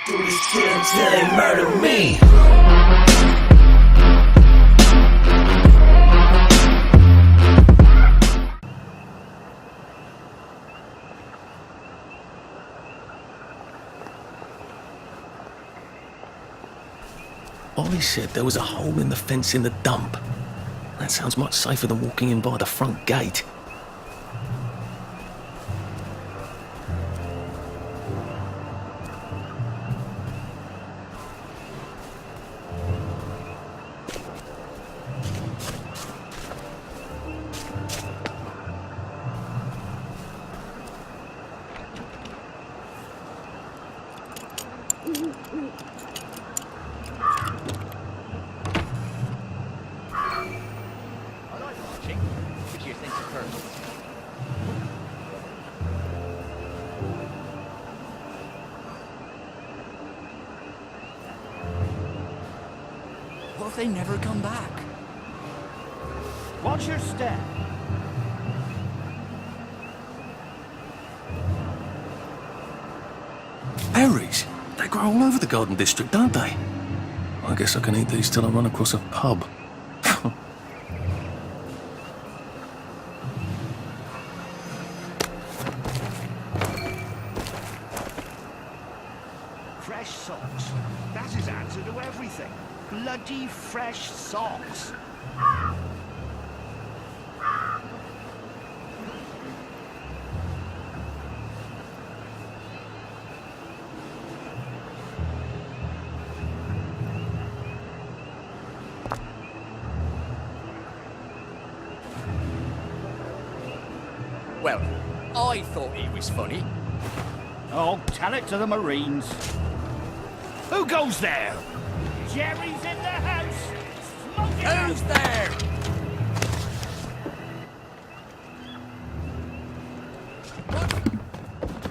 Do this to them till they murder me. Ollie said there was a hole in the fence in the dump. That sounds much safer than walking in by the front gate. What if they never come back? Watch your step. Berries? They grow all over the Garden District, don't they? I guess I can eat these till I run across a pub. Fresh socks. That's his answer to everything. Bloody fresh socks. Well, I thought he was funny. Oh, tell it to the Marines. Who goes there? Jerry's in the house. Smoking Who's there?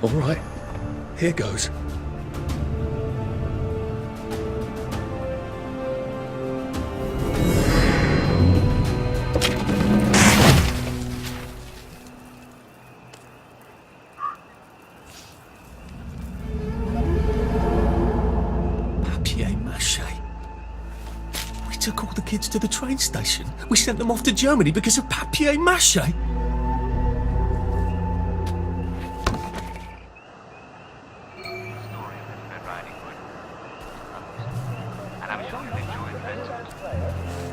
All right, here goes. We took all the kids to the train station. We sent them off to Germany because of papier-mâché.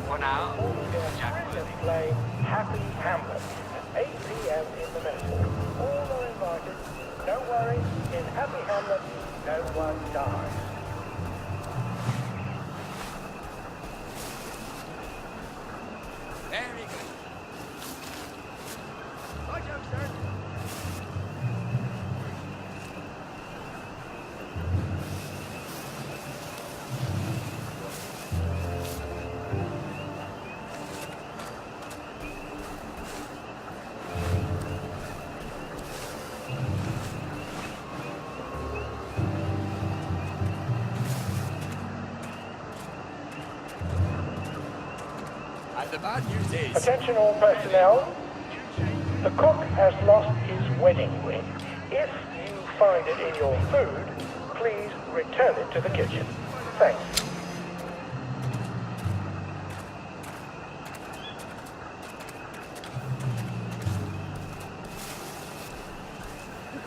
For now, Jack will play Happy Hamlet at 8 p.m. in the Ministry. All are invited. Don't worry, in Happy Hamlet, no one dies. Very good. Right, youngsters. And the bad news is... Attention all personnel. The cook has lost his wedding ring. If you find it in your food, please return it to the kitchen. Thanks.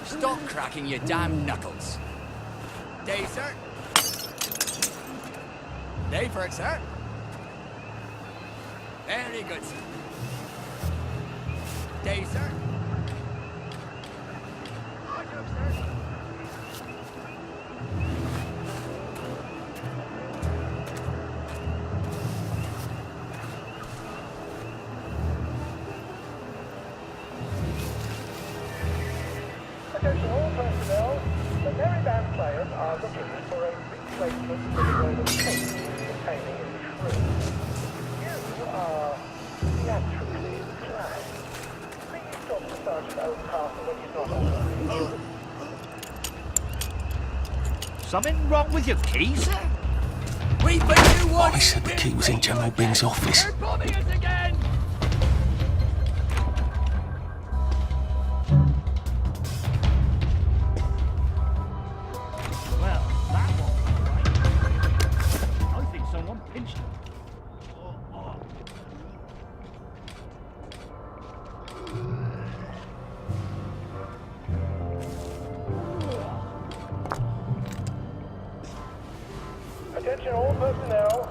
Stop cracking your damn knuckles. Day, sir. Day for it, sir. Very good, sir. Day, sir. Right, youngsters. Attention all personnel. The Merry Band players are looking for a replacement for the role of cake containing a shrew. You are theatrically inclined. Please talk to Sergeant Oldcastle when he's not on duty. Something wrong with your key, sir? We bet you one. I said the key was in General Bing's office. They're bombing us again. Well, that Attention all personnel.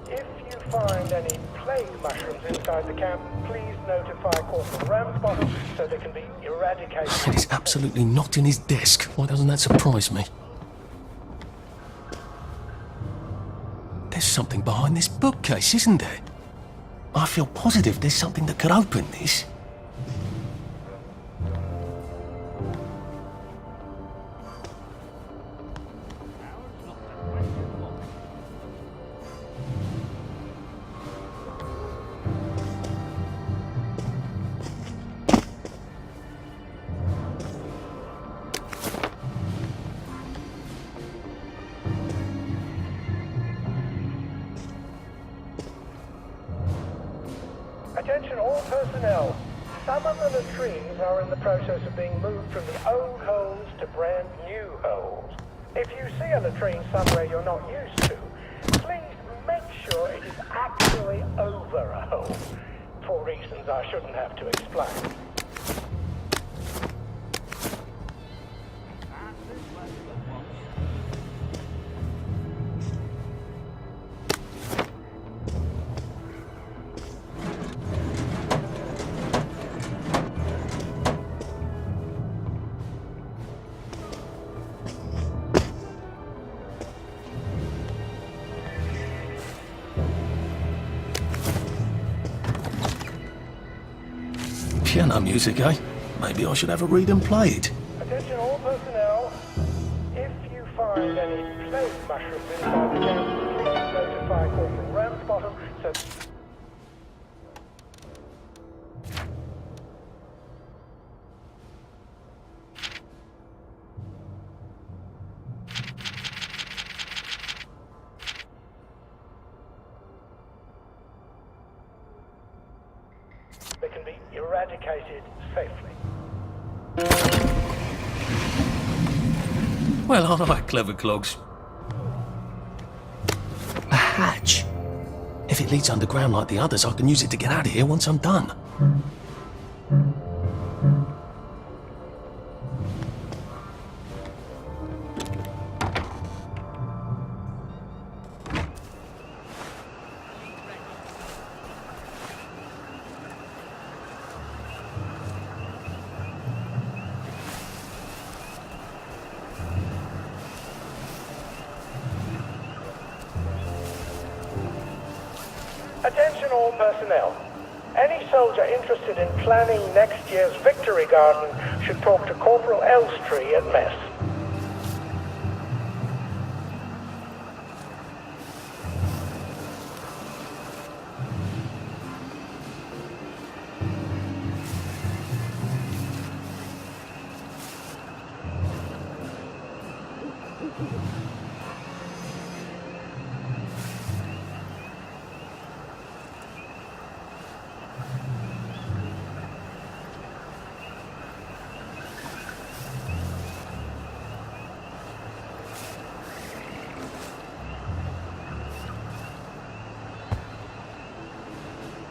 If you find any plague mushrooms inside the camp, please notify Corporal Ramsbottom so they can be eradicated. And he's absolutely not in his desk. Why doesn't that surprise me? There's something behind this bookcase, isn't there? I feel positive there's something that could open this. Attention all personnel. Some of the latrines are in the process of being moved from the old holes to brand new holes. If you see a latrine somewhere you're not used to, please make sure it is actually over a hole, for reasons I shouldn't have to explain. Piano music, eh? Maybe I should have a read and play it. Attention all personnel. If you find any plague mushrooms inside the camp, please notify Corporal Ramsbottom so... they can be eradicated safely. Well, all right, clever clogs. A hatch. If it leads underground like the others, I can use it to get out of here once I'm done. Attention all personnel. Any soldier interested in planning next year's victory garden should talk to Corporal Elstree at mess.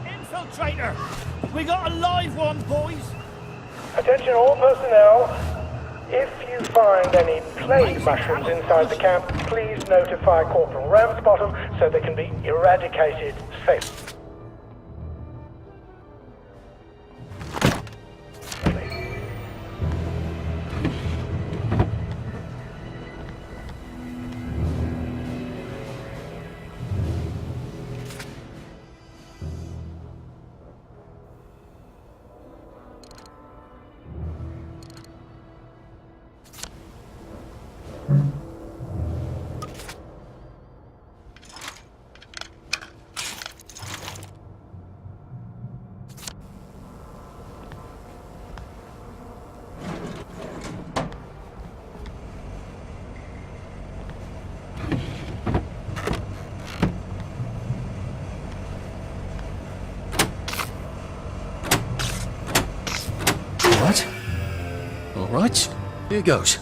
Infiltrator! We got a live one, boys! Attention all personnel. If you find any plague mushrooms inside the camp, please notify Corporal Ramsbottom so they can be eradicated safely. Right, here goes.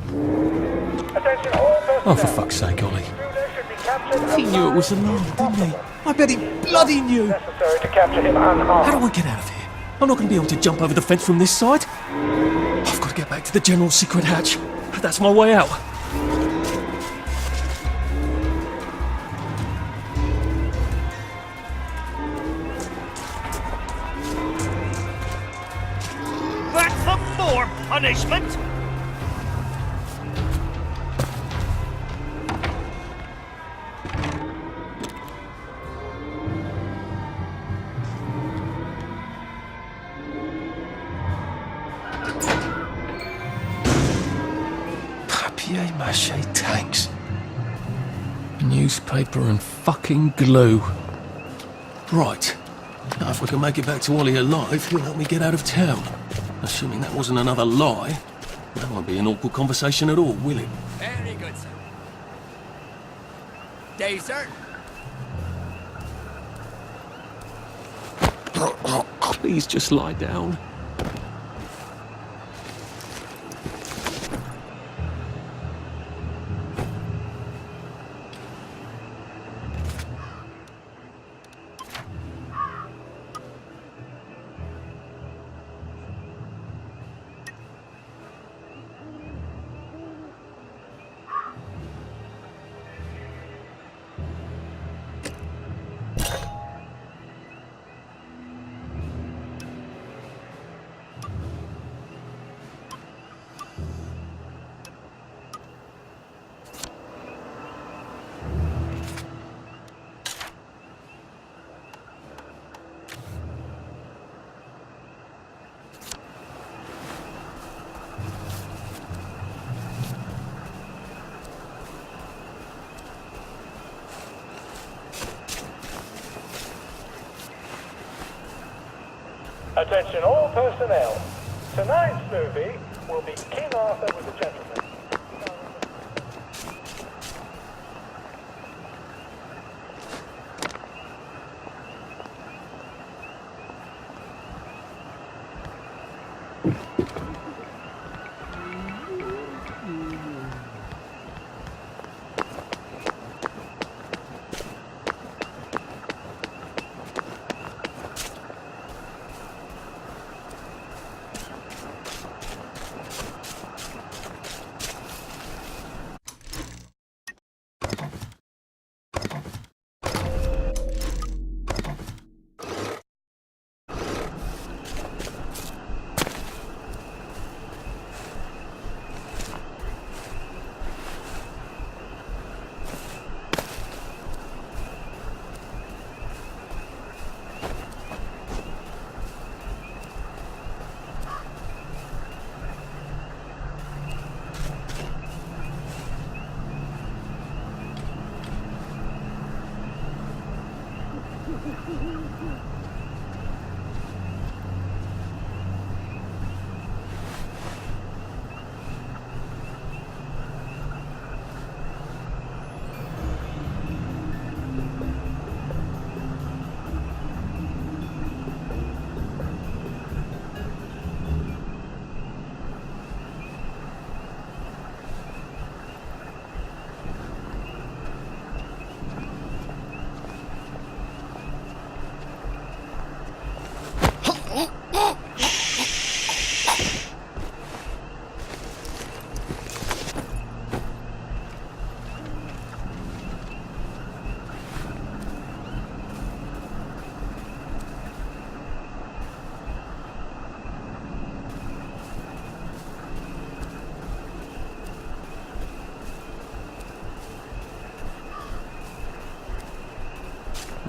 Attention all personnel. Oh, for fuck's sake, Ollie. Intruder should be captured He knew it was a lie, didn't he? I bet he bloody knew. necessary to capture him unharmed. How do I get out of here? I'm not going to be able to jump over the fence from this side. I've got to get back to the general secret hatch. That's my way out. punishment. Papier-mâché tanks. Newspaper and fucking glue. Right. Now, if we can make it back to Ollie alive, he'll help me get out of town. Assuming that wasn't another lie, that won't be an awkward conversation at all, will it? Very good, sir. Day, sir. Please just lie down. Attention all personnel. Tonight's movie will be King Arthur with the Gentleman.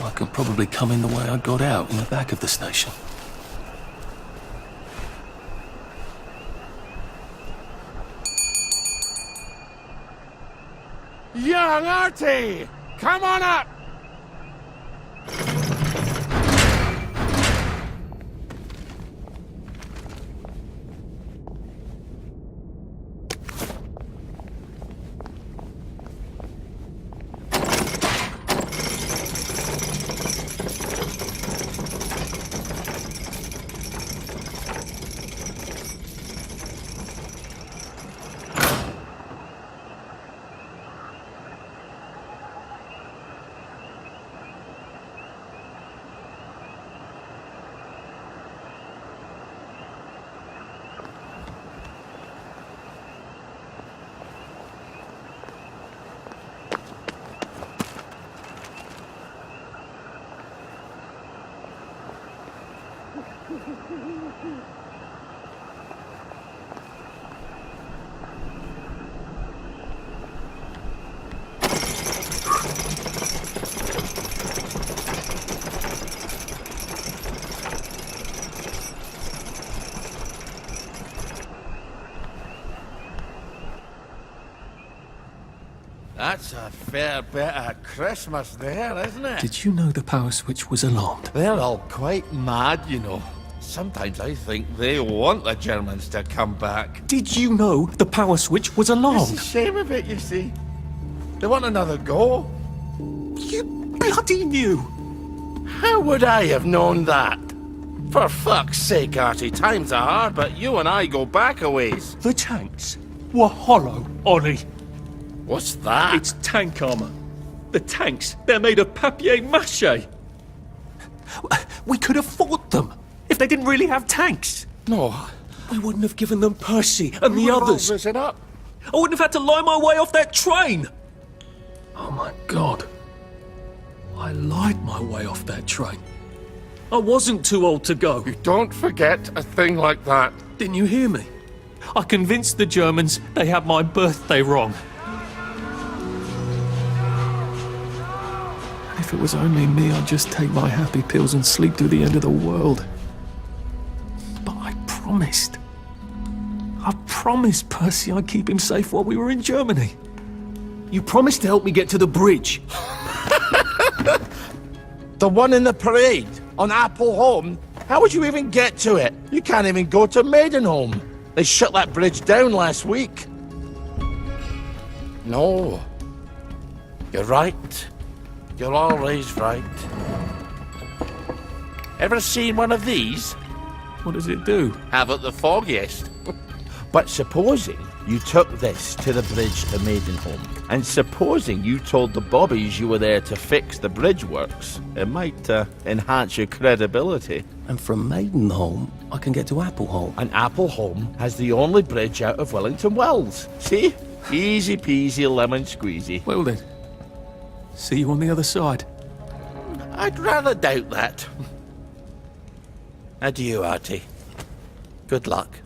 I can probably come in the way I got out in the back of the station. Young Artie! Come on up! That's a fair bit of Christmas there, isn't it? Did you know the power switch was alarmed? They're all quite mad, you know. Sometimes I think they want the Germans to come back. Did you know the power switch was It's alarmed? a shame of it, you see. They want another go. You bloody knew! How would I have known that? For fuck's sake, Artie, times are hard, but you and I go back a ways. The tanks were hollow, Ollie. What's that? It's tank armour. The tanks, they're made of papier-mâché. We could have fought them if they didn't really have tanks. No. We wouldn't have given them Percy and the others. Is it up? I wouldn't have had to lie my way off that train. Oh my God. I lied my way off that train. I wasn't too old to go. You don't forget a thing like that. Didn't you hear me? I convinced the Germans they had my birthday wrong. If it was only me, I'd just take my happy pills and sleep through the end of the world. But I promised. I promised Percy I'd keep him safe while we were in Germany. You promised to help me get to the bridge. The one in the parade on Apple Home? How would you even get to it? You can't even go to Maidenholm. They shut that bridge down last week. No. You're right. You're always right. Ever seen one of these? What does it do? Haven't the foggiest. But supposing you took this to the bridge to Maidenholm, and supposing you told the bobbies you were there to fix the bridge works, it might enhance your credibility. And from Maidenholm, I can get to Appleholm. And Appleholm has the only bridge out of Wellington Wells. See? Easy peasy lemon squeezy. Well then, see you on the other side. I'd rather doubt that. Adieu, Artie. Good luck.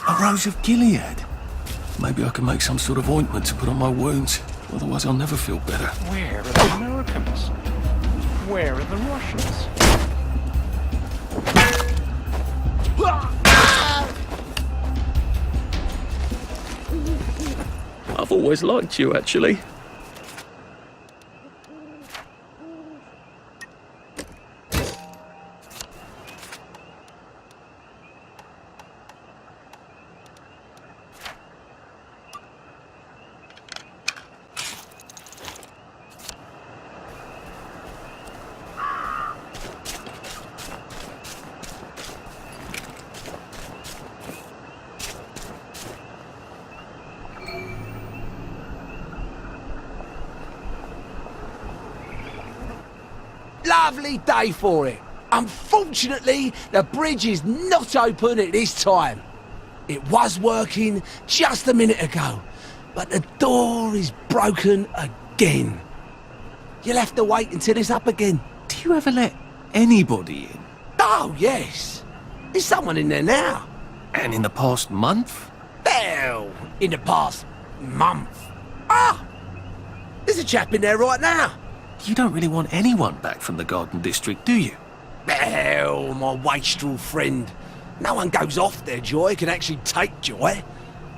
A rose of Gilead. Maybe I can make some sort of ointment to put on my wounds. Otherwise I'll never feel better. Where are the Americans? Where are the Russians? I've always liked you, actually. Lovely day for it. Unfortunately, the bridge is not open at this time. It was working just a minute ago, but the door is broken again. You'll have to wait until it's up again. Do you ever let anybody in? Oh, yes. There's someone in there now. And in the past month? Hell, in the past month. Ah! There's a chap in there right now. You don't really want anyone back from the Garden District, do you? Hell, my wastrel friend. No one goes off their joy, can actually take joy.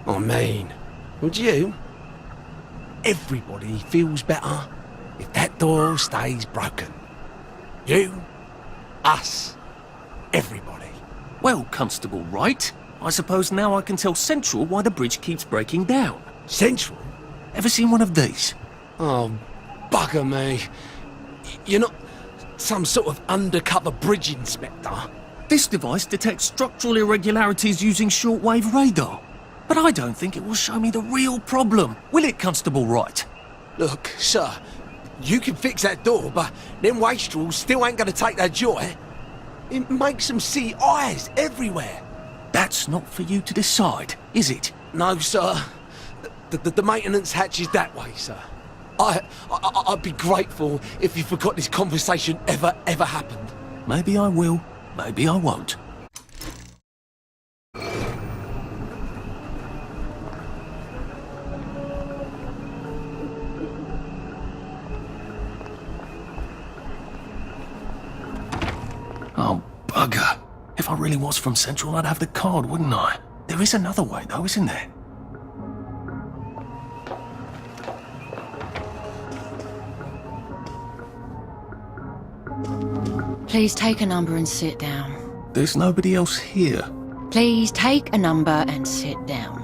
I mean, would you? Everybody feels better if that door stays broken. You, us, everybody. Well, Constable Wright, I suppose now I can tell Central why the bridge keeps breaking down. Central? Ever seen one of these? Oh, bugger me. You're not some sort of undercover bridge inspector? This device detects structural irregularities using shortwave radar. But I don't think it will show me the real problem. Will it, Constable Wright? Look, sir, you can fix that door, but them wastrels still ain't gonna take their joy. It makes them see eyes everywhere. That's not for you to decide, is it? No, sir. The maintenance hatch is that way, sir. I'd be grateful if you forgot this conversation ever happened. Maybe I will, maybe I won't. Oh, bugger. If I really was from Central, I'd have the card, wouldn't I? There is another way, though, isn't there? Please take a number and sit down. There's nobody else here. Please take a number and sit down.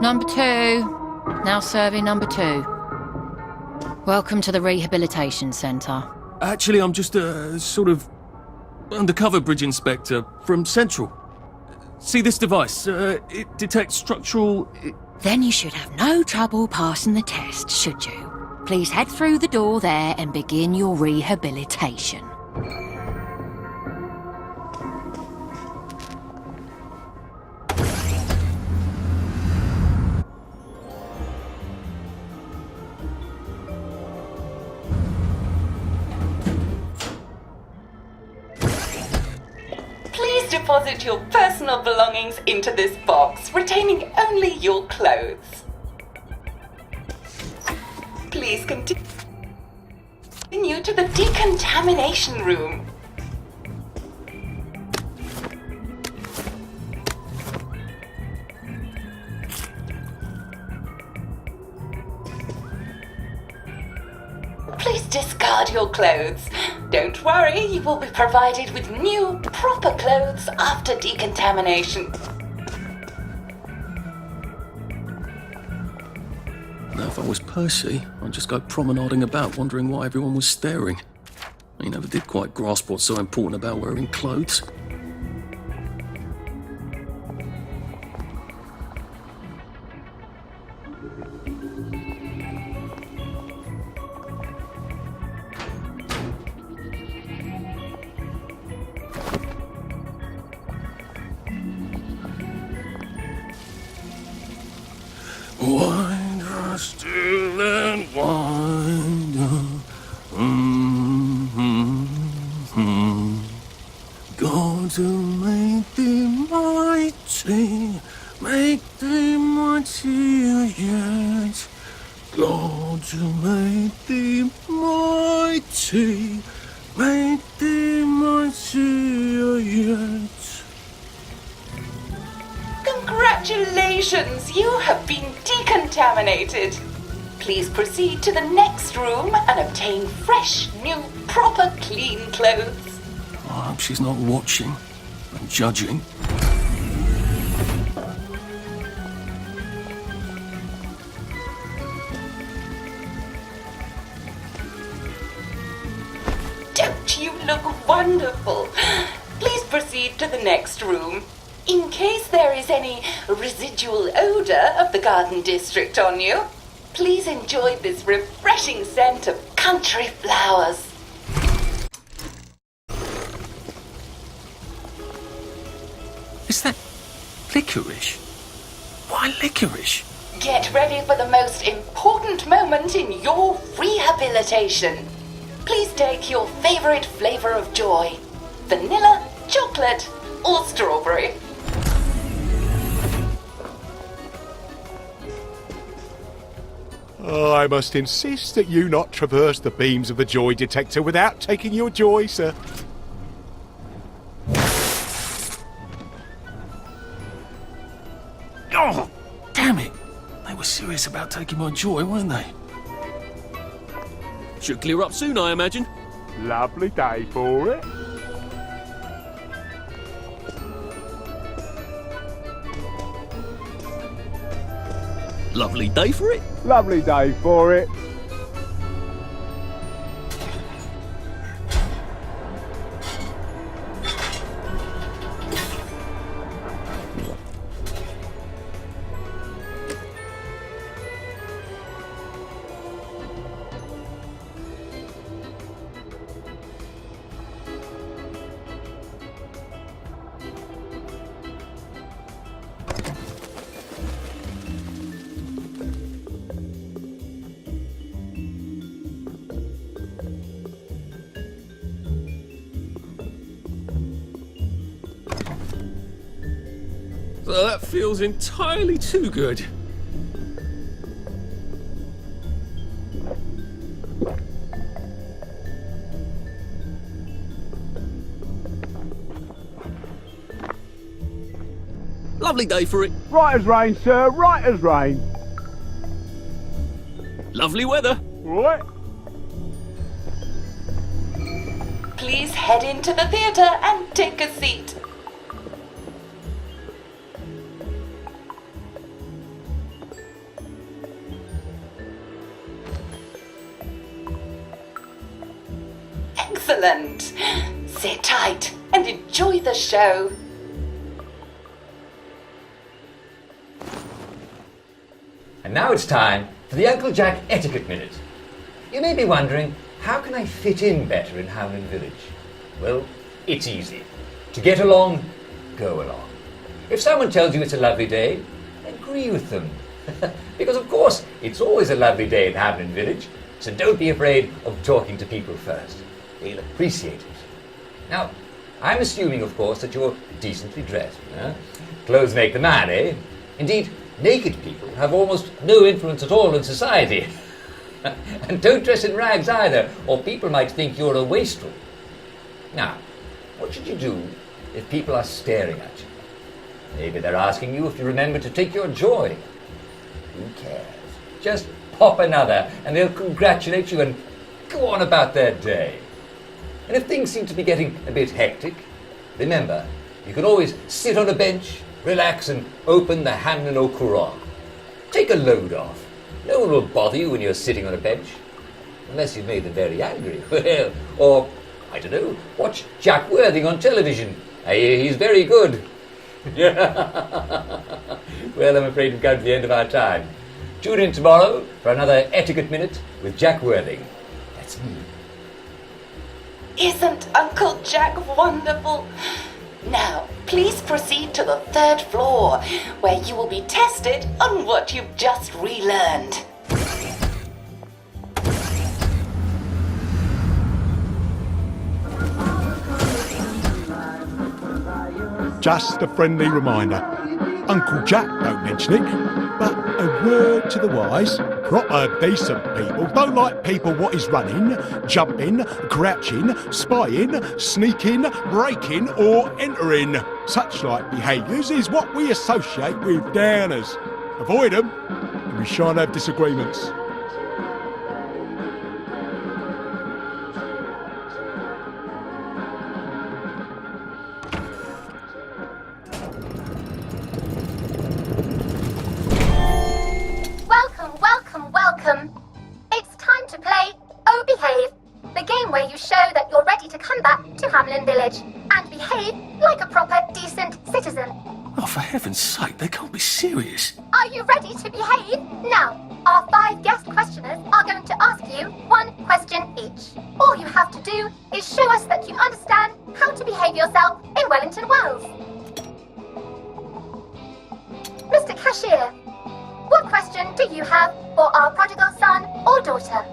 Number 2. Now serving number 2. Welcome to the Rehabilitation Centre. Actually, I'm just a sort of undercover bridge inspector from Central. See this device? It detects structural... Then you should have no trouble passing the test, should you? Please head through the door there and begin your rehabilitation. Deposit your personal belongings into this box, retaining only your clothes. Please continue to the decontamination room. Please discard your clothes. Don't worry, you will be provided with new, proper clothes after decontamination. Now, if I was Percy, I'd just go promenading about, wondering why everyone was staring. He never did quite grasp what's so important about wearing clothes. Wind us still and wind God to make thee mighty, make thee mightier yet. God to make thee mighty, make thee mightier yet. Congratulations, you have been decontaminated. Please proceed to the next room and obtain fresh, new, proper, clean clothes. I hope she's not watching and judging. next room. In case there is any residual odor of the garden district on you, please enjoy this refreshing scent of country flowers. Is that licorice? Why licorice? Get ready for the most important moment in your rehabilitation. Please take your favorite flavor of joy. Vanilla, chocolate, or strawberry. I must insist that you not traverse the beams of the joy detector without taking your joy, sir. Oh, damn it. They were serious about taking my joy, weren't they? Should clear up soon, I imagine. Lovely day for it. Lovely day for it. Lovely day for it. So that feels entirely too good. Lovely day for it. Right as rain, sir, right as rain. Lovely weather. Right. Please head into the theatre and take a seat. Excellent. Sit tight and enjoy the show. And now it's time for the Uncle Jack Etiquette Minute. You may be wondering, how can I fit in better in Hamlin Village? Well, it's easy. To get along, go along. If someone tells you it's a lovely day, agree with them. Because of course, it's always a lovely day in Hamlin Village, so don't be afraid of talking to people first. They'll appreciate it. Now, I'm assuming, of course, that you're decently dressed. Clothes make the man, eh? Indeed, naked people have almost no influence at all in society. And don't dress in rags either, or people might think you're a wastrel. Now, what should you do if people are staring at you? Maybe they're asking you if you remember to take your joy. Who cares? Just pop another, and they'll congratulate you and go on about their day. And if things seem to be getting a bit hectic, remember, you can always sit on a bench, relax and open the Hamlin au Courant. Take a load off. No one will bother you when you're sitting on a bench. Unless you've made them very angry. Well, or, I don't know, watch Jack Worthing on television. I hear he's very good. Well, I'm afraid we've come to the end of our time. Tune in tomorrow for another Etiquette Minute with Jack Worthing. That's me. Isn't Uncle Jack wonderful? Now, please proceed to the 3rd floor, where you will be tested on what you've just relearned. Just a friendly reminder. Uncle Jack don't mention it, but a word to the wise. Proper decent people don't like people what is running, jumping, crouching, spying, sneaking, breaking or entering. Such like behaviours is what we associate with downers. Avoid them and we shan't have disagreements. Welcome. It's time to play Oh Behave, the game where you show that you're ready to come back to Hamlin Village and behave like a proper citizen. Oh, for heaven's sake, they can't be serious. Are you ready to behave? Now, our 5 guest questioners are going to ask you 1 question each. All you have to do is show us that you understand how to behave yourself in Wellington Wells. Mr. Cashier, what question do you have for our prodigal son or daughter?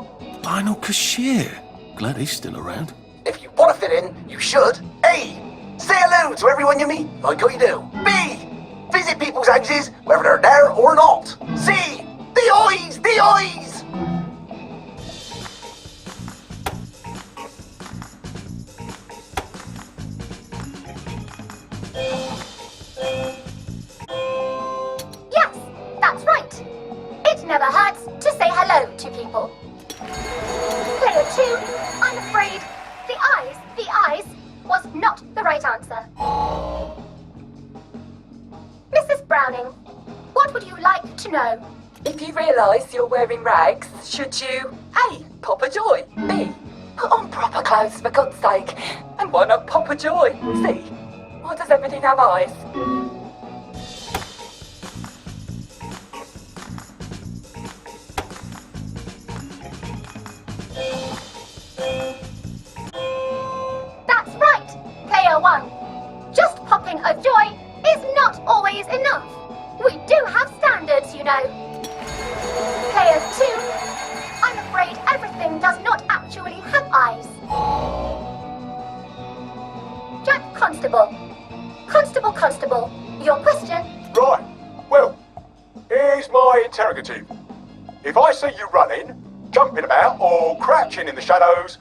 Lionel Cashier. Glad he's still around. If you want to fit in, you should. A. Say hello to everyone you meet, like I do. B. Visit people's houses, whether they're there or not. C. The eyes! The eyes! Yes, that's right. It never hurts to say hello to people. Player 2, I'm afraid the eyes was not the right answer. Mrs. Browning, what would you like to know? If you realise you're wearing rags, should you A. Pop a joy, B. Put on proper clothes for God's sake, and why not pop a joy, C. Why does everything have eyes? That's right, Player 1. Just popping a joy is not always enough. We do have standards, you know. Player 2, I'm afraid everything does not actually have eyes. Jack Constable. Constable, your question? Right, well, here's my interrogative. If I see you running, jumping about, or crouching in the shadows,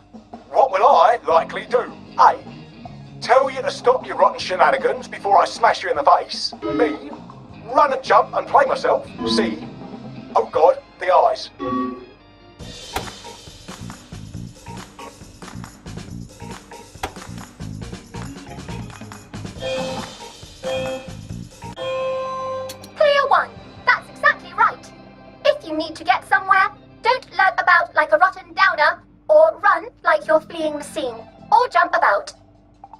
what will I likely do? A. Tell you to stop your rotten shenanigans before I smash you in the face. B. Run and jump and play myself. C. Oh God, the eyes. Player 1, that's exactly right. If you need to get somewhere, don't lurk about like a rotten downer, or run like you're fleeing the scene, or jump about.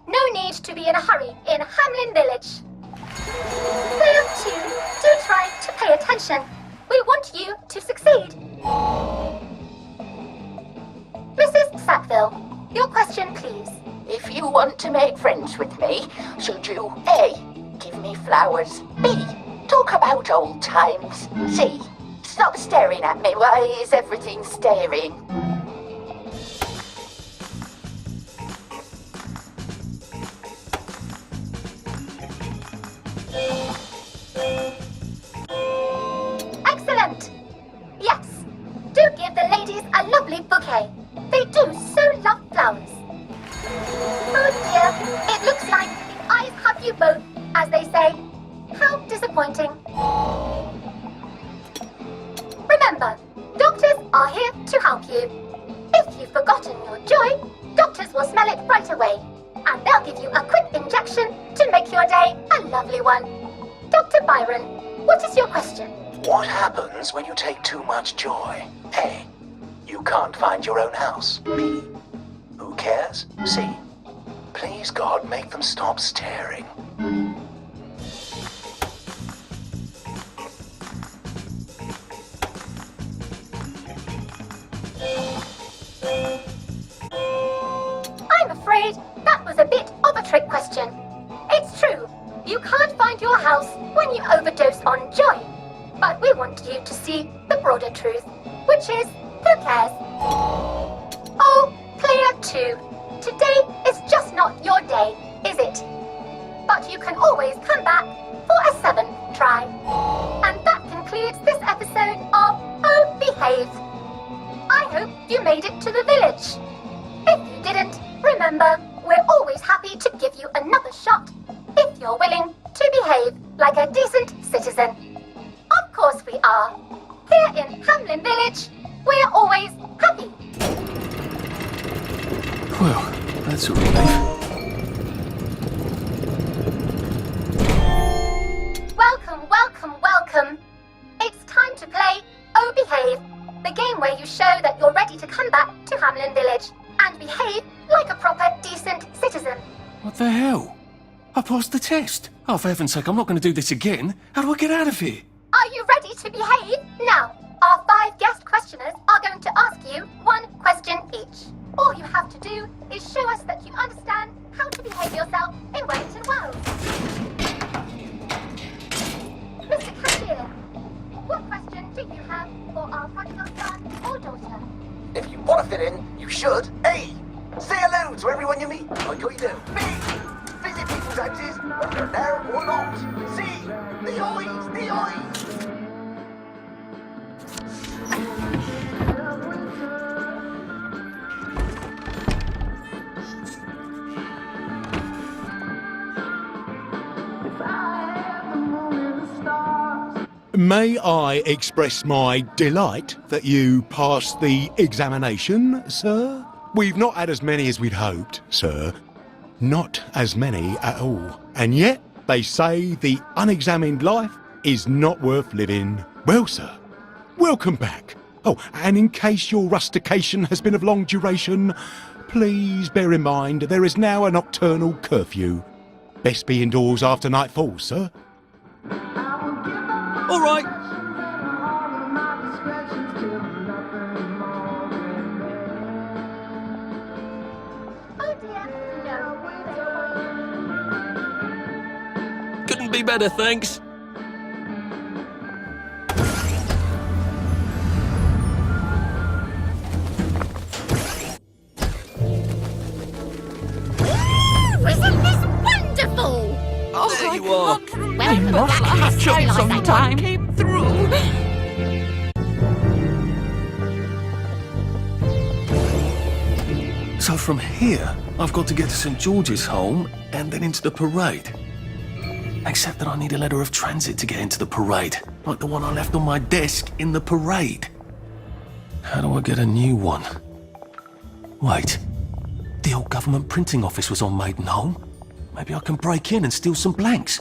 No need to be in a hurry in Hamlin Village. Player 2, do try to pay attention. We want you to succeed. Mrs. Sackville, your question please. If you want to make friends with me, should you A. Give me flowers, B. Talk about old times, C. Stop staring at me, why is everything staring? Excellent! Yes, do give the ladies a lovely bouquet. They do so love flowers. Oh dear, it looks like the eyes have you both, as they say. How disappointing. Remember, doctors are here to help you. If you've forgotten your joy, doctors will smell it right away, and they'll give you a quick injection to make your day a lovely one. Dr. Byron, what is your question? What happens when you take too much joy? A. You can't find your own house. B. Who cares? C. Please God, make them stop staring. I'm afraid that was a bit of a trick question. It's true, you can't find your house when you overdose on joy. But we want you to see the broader truth, which is, who cares? Oh, Player 2, today is just not your day, is it? But you can always come back for a 7th try. And that concludes this episode of Oh Behave. I hope you made it to the village. If you didn't, remember, we're always happy to give you another shot if you're willing to behave like a decent citizen. Of course we are. Here in Hamlin Village, we're always happy. Well, that's a relief. Welcome. It's time to play Oh Behave, the game where you show that you're ready to come back to Hamlin Village and behave like a proper decent citizen. What the hell? I passed the test. Oh, for heaven's sake, I'm not going to do this again. How do I get out of here? Are you ready to behave? Now, our 5 guest questioners are going to ask you 1 question each. All you have to do is show us that you understand how to behave yourself in Wellington Wells. Mr. Cashier, what question do you have for our prodigal son or daughter? If you want to fit in, you should. A. Say hello to everyone you meet, like we do. B. Visit people's houses, whether they're there or not. C. The eyes. May I express my delight that you passed the examination, sir? We've not had as many as we'd hoped, sir. Not as many at all. And yet, they say the unexamined life is not worth living. Well, sir, welcome back. Oh, and in case your rustication has been of long duration, please bear in mind there is now a nocturnal curfew. Best be indoors after nightfall, sir. All right. Oh dear, no. Couldn't be better, thanks. Isn't this wonderful? Oh, There you are. Remember that sometime came through. So from here, I've got to get to St George's Home and then into the parade. Except that I need a letter of transit to get into the parade, like the one I left on my desk in the parade. How do I get a new one? Wait, the old government printing office was on Maidenholm. Maybe I can break in and steal some blanks.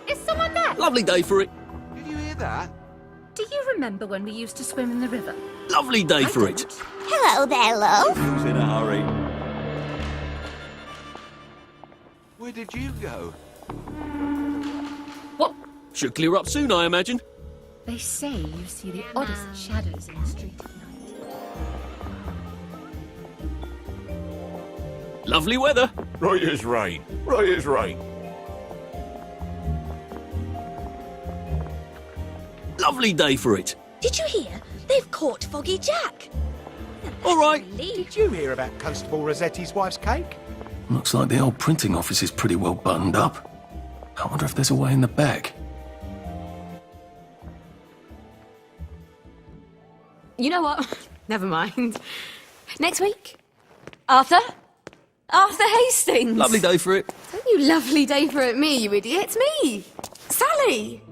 Is someone there? Lovely day for it. Did you hear that? Do you remember when we used to swim in the river? Lovely day for it. Hello there, love. Who's in a hurry? Where did you go? What? Should clear up soon, I imagine. They say you see the oddest shadows in the street at night. Lovely weather. Right as rain. Right as rain. Lovely day for it. Did you hear? They've caught Foggy Jack. All right. Did you hear about Constable Rossetti's wife's cake? Looks like the old printing office is pretty well buttoned up. I wonder if there's a way in the back. You know what? Never mind. Next week? Arthur? Arthur Hastings! Lovely day for it. Don't you lovely day for it me, you idiot. It's me! Sally!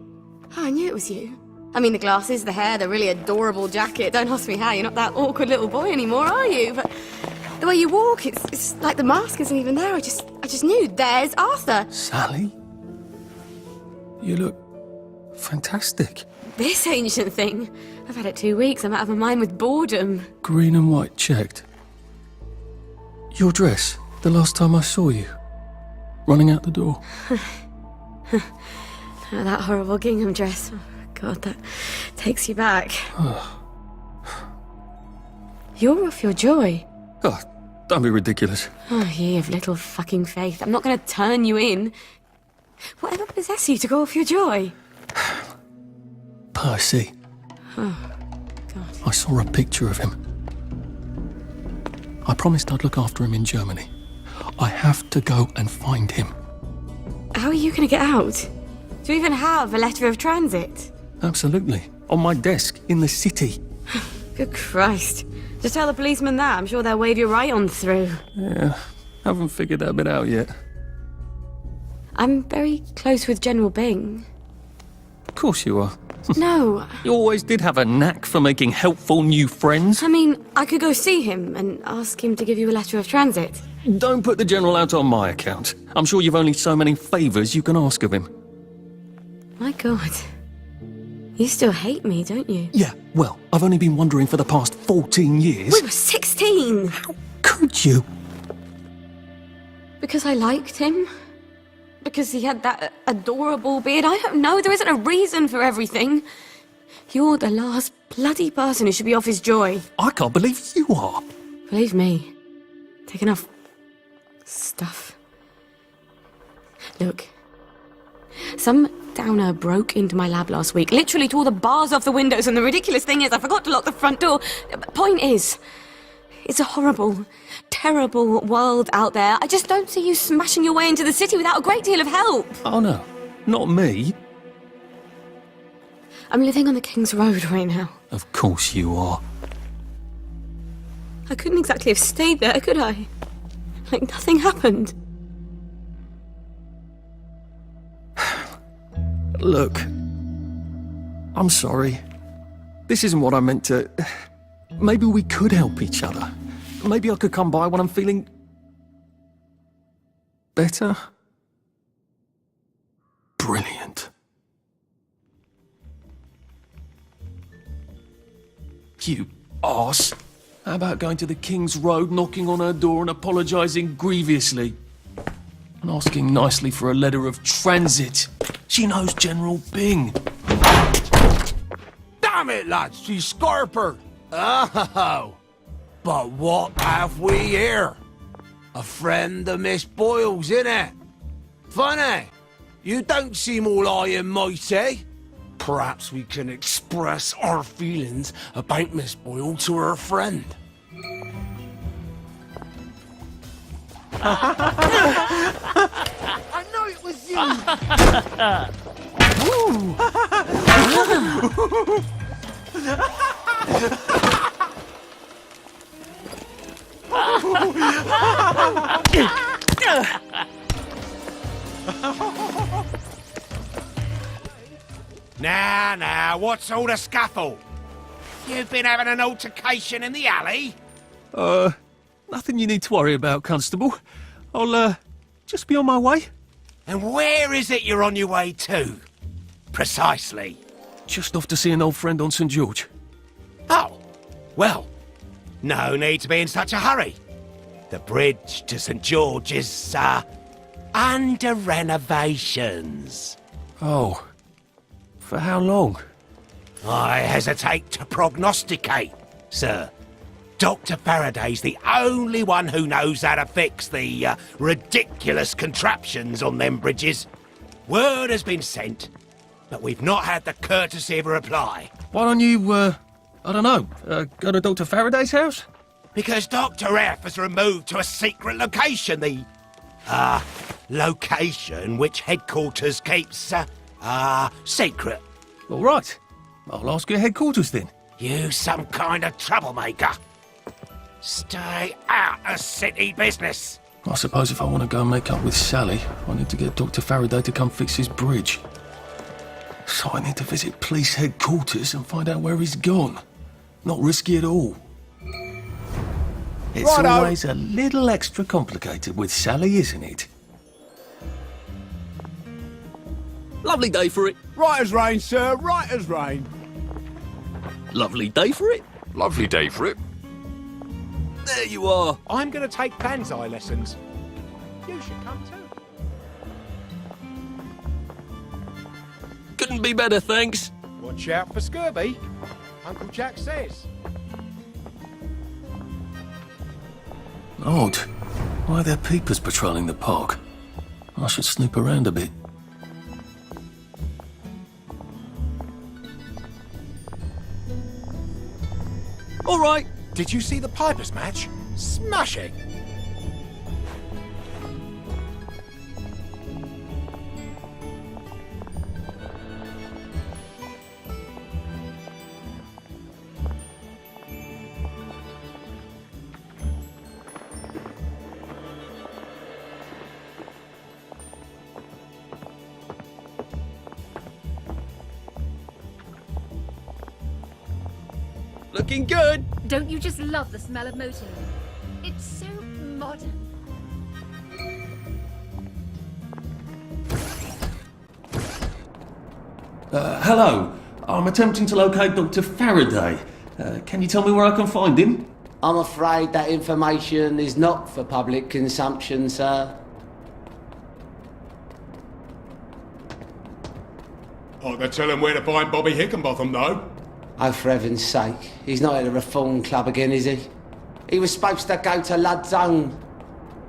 Oh, I knew it was you. I mean, the glasses, the hair, the really adorable jacket. Don't ask me how. You're not that awkward little boy anymore, are you? But the way you walk, it's like the mask isn't even there. I just knew. There's Arthur. Sally? You look fantastic. This ancient thing. I've had it 2 weeks. I'm out of my mind with boredom. Green and white checked. Your dress, the last time I saw you. Running out the door. Oh, that horrible gingham dress. Oh, God, that takes you back. You're off your joy. Oh, don't be ridiculous. Oh, ye of little fucking faith. I'm not going to turn you in. Whatever possessed you to go off your joy? Percy. Oh, God. I saw a picture of him. I promised I'd look after him in Germany. I have to go and find him. How are you going to get out? Do you even have a letter of transit? Absolutely. On my desk, in the city. Good Christ. Just tell the policeman that. I'm sure they'll wave you right on through. Yeah, haven't figured that bit out yet. I'm very close with General Bing. Of course you are. No. You always did have a knack for making helpful new friends. I mean, I could go see him and ask him to give you a letter of transit. Don't put the General out on my account. I'm sure you've only so many favours you can ask of him. My God. You still hate me, don't you? Yeah, well, I've only been wondering for the past 14 years. We were 16! How could you? Because I liked him? Because he had that adorable beard? I don't know, there isn't a reason for everything. You're the last bloody person who should be off his joy. I can't believe you are. Believe me. Take enough stuff. Look. Some downer broke into my lab last week, literally tore the bars off the windows, and the ridiculous thing is I forgot to lock the front door. Point is, it's a horrible, terrible world out there. I just don't see you smashing your way into the city without a great deal of help. Oh no, not me. I'm living on the King's Road right now. Of course you are. I couldn't exactly have stayed there, could I? Like nothing happened. Look, I'm sorry. This isn't what I meant to... Maybe we could help each other. Maybe I could come by when I'm feeling... better? Brilliant. You arse. How about going to the King's Road, knocking on her door and apologising grievously? And asking nicely for a letter of transit. She knows General Bing. Damn it, lads, she's scarpered. Oh, but what have we here? A friend of Miss Boyle's, innit? Funny, you don't seem all high and mighty. Perhaps we can express our feelings about Miss Boyle to her friend. I know it was you! Now, what's all the scuffle? You've been having an altercation in the alley? Nothing you need to worry about, Constable. I'll, just be on my way. And where is it you're on your way to? Precisely. Just off to see an old friend on St. George. Oh, well, no need to be in such a hurry. The bridge to St. George is, under renovations. Oh. For how long? I hesitate to prognosticate, sir. Dr. Faraday's the only one who knows how to fix the ridiculous contraptions on them bridges. Word has been sent, but we've not had the courtesy of a reply. Why don't you, I don't know, go to Dr. Faraday's house? Because Dr. F has removed to a secret location the, location which headquarters keeps, secret. All right. I'll ask your headquarters then. You some kind of troublemaker. Stay out of city business. I suppose if I want to go and make up with Sally, I need to get Dr. Faraday to come fix his bridge. So I need to visit police headquarters and find out where he's gone. Not risky at all. It's Righto. always a little extra complicated with Sally, isn't it? Lovely day for it. Right as rain, sir, right as rain. Lovely day for it. Lovely day for it. There you are. I'm going to take Banzai lessons. You should come too. Couldn't be better, thanks. Watch out for scurvy, Uncle Jack says. Odd. Why are there peepers patrolling the park? I should snoop around a bit. All right. Did you see the Pipers match? Smashing! Looking good. Don't you just love the smell of motor oil? It's so modern. Hello. I'm attempting to locate Dr. Faraday. Can you tell me where I can find him? I'm afraid that information is not for public consumption, sir. I can tell him where to find Bobby Hickenbotham, though. Oh, for heaven's sake. He's not at the Reform Club again, is he? He was supposed to go to Lud's Own.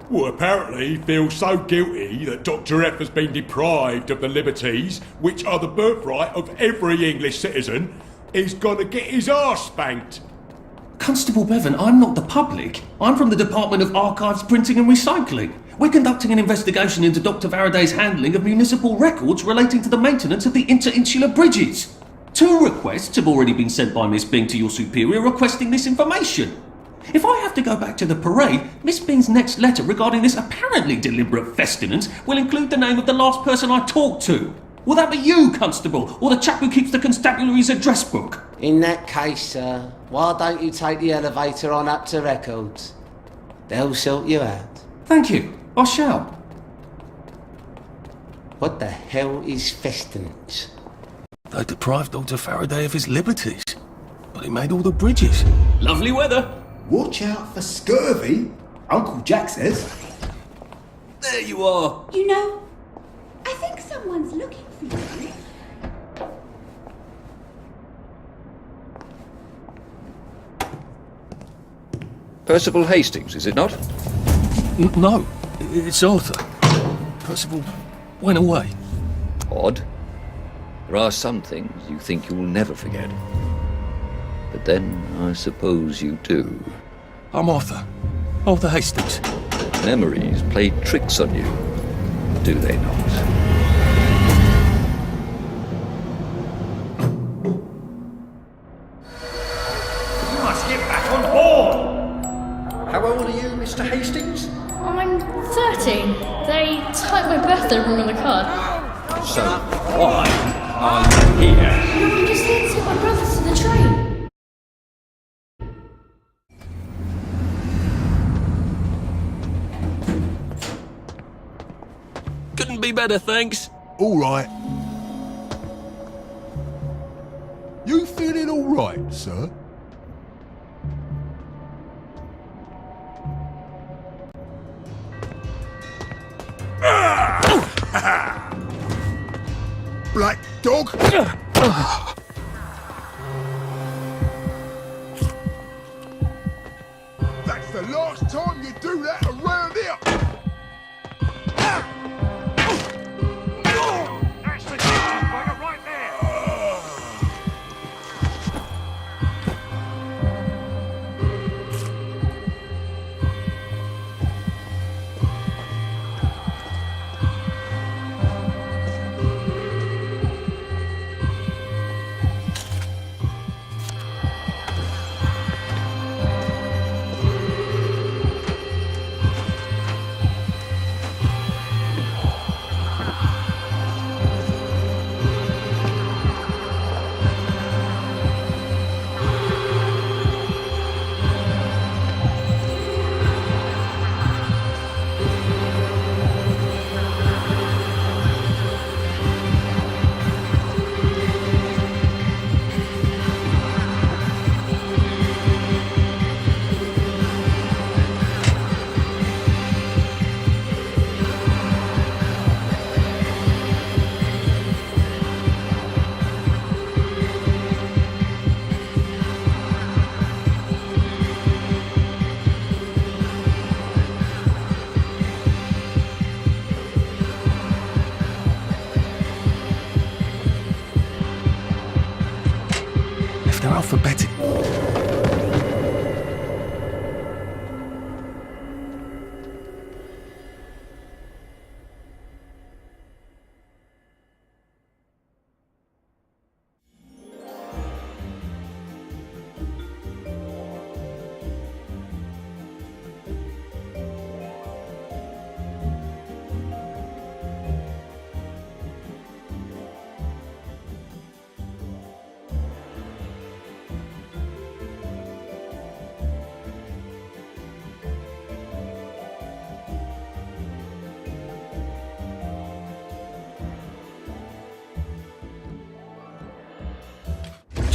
Well, apparently he feels so guilty that Dr. F has been deprived of the liberties which are the birthright of every English citizen. He's gonna get his arse spanked. Constable Bevan, I'm not the public. I'm from the Department of Archives, Printing and Recycling. We're conducting an investigation into Dr. Faraday's handling of municipal records relating to the maintenance of the interinsular bridges. 2 requests have already been sent by Miss Bing to your superior requesting this information. If I have to go back to the parade, Miss Bing's next letter regarding this apparently deliberate festinance will include the name of the last person I talked to. Will that be you, Constable, or the chap who keeps the constabulary's address book? In that case, sir, why don't you take the elevator on up to records? They'll sort you out. Thank you. I shall. What the hell is festinance? They deprived Dr. Faraday of his liberties, but he made all the bridges. Lovely weather. Watch out for scurvy, Uncle Jack says. There you are. You know, I think someone's looking for you. Percival Hastings, is it not? No, it's Arthur. Percival went away. Odd. There are some things you think you'll never forget. But then, I suppose you do. I'm Arthur. Arthur Hastings. Memories play tricks on you, do they not? You must get back on board! How old are you, Mr. Hastings? I'm 13. They typed my birthday wrong on the card. So, why are you here? I'm just here to take my brothers to the train. Couldn't be better, thanks. All right. You feeling all right, sir? Black dog? That's the last time you do that around here! That's the bugger right there! They're alphabetic.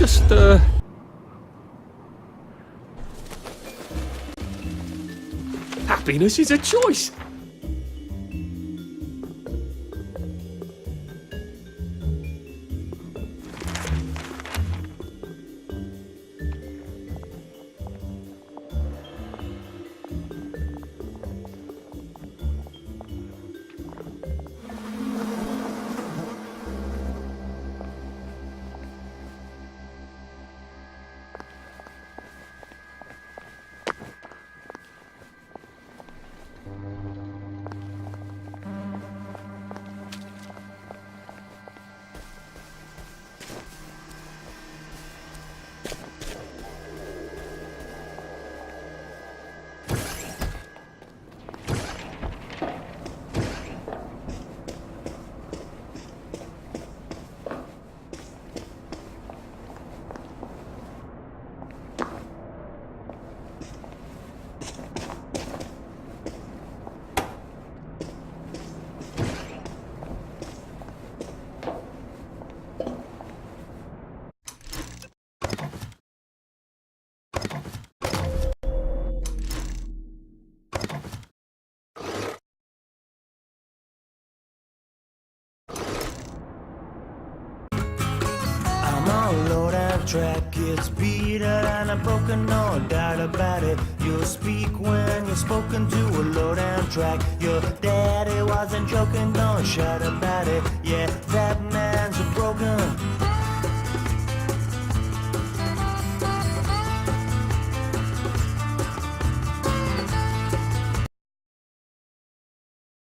just, happiness is a choice. Track gets beaten and I'm broken, no doubt about it. You'll speak when you're spoken to a low down track. Your daddy wasn't joking, don't shout about it. Yeah,